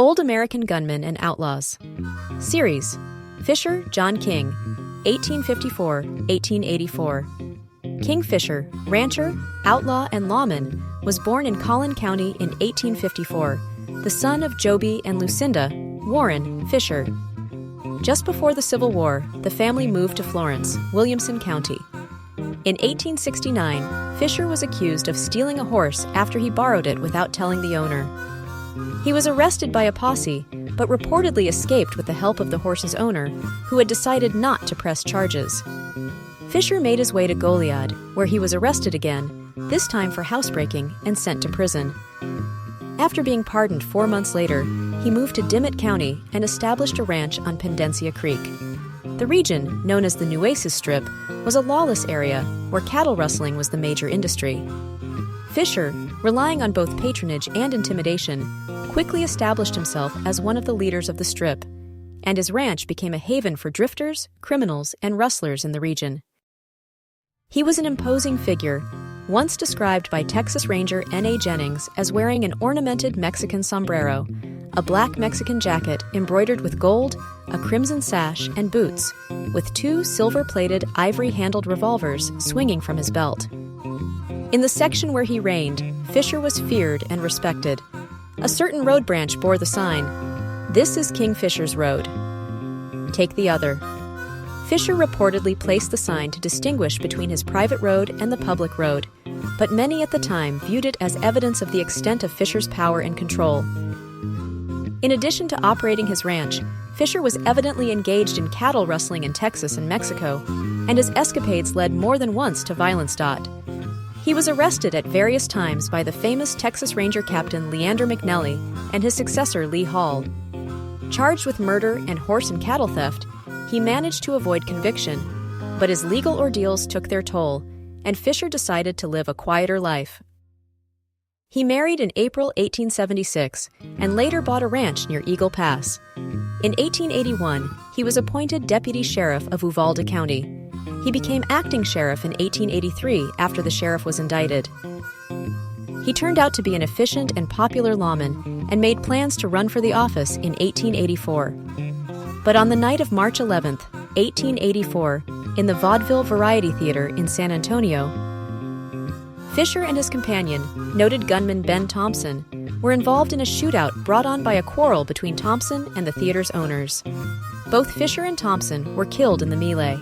Old American Gunmen and Outlaws. Series: Fisher, John King, 1854-1884. King Fisher, rancher, outlaw, and lawman, was born in Collin County in 1854, the son of Joby and Lucinda Warren Fisher. Just before the Civil War, the family moved to Florence, Williamson County. In 1869, Fisher was accused of stealing a horse after he borrowed it without telling the owner. He was arrested by a posse, but reportedly escaped with the help of the horse's owner, who had decided not to press charges. Fisher made his way to Goliad, where he was arrested again, this time for housebreaking, and sent to prison. After being pardoned 4 months later, he moved to Dimmitt County and established a ranch on Pendencia Creek. The region, known as the Nueces Strip, was a lawless area where cattle rustling was the major industry. Fisher, relying on both patronage and intimidation, quickly established himself as one of the leaders of the strip, and his ranch became a haven for drifters, criminals, and rustlers in the region. He was an imposing figure, once described by Texas Ranger N.A. Jennings as wearing an ornamented Mexican sombrero, a black Mexican jacket embroidered with gold, a crimson sash, and boots, with 2 silver-plated, ivory-handled revolvers swinging from his belt. In the section where he reigned, Fisher was feared and respected. A certain road branch bore the sign, "This is King Fisher's road. Take the other." Fisher reportedly placed the sign to distinguish between his private road and the public road, but many at the time viewed it as evidence of the extent of Fisher's power and control. In addition to operating his ranch, Fisher was evidently engaged in cattle rustling in Texas and Mexico, and his escapades led more than once to violence. He was arrested at various times by the famous Texas Ranger Captain Leander McNelly and his successor Lee Hall. Charged with murder and horse and cattle theft, he managed to avoid conviction, but his legal ordeals took their toll, and Fisher decided to live a quieter life. He married in April 1876 and later bought a ranch near Eagle Pass. In 1881, he was appointed deputy sheriff of Uvalde County. He became acting sheriff in 1883 after the sheriff was indicted. He turned out to be an efficient and popular lawman and made plans to run for the office in 1884. But on the night of March 11, 1884, in the Vaudeville Variety Theater in San Antonio, Fisher and his companion, noted gunman Ben Thompson, were involved in a shootout brought on by a quarrel between Thompson and the theater's owners. Both Fisher and Thompson were killed in the melee.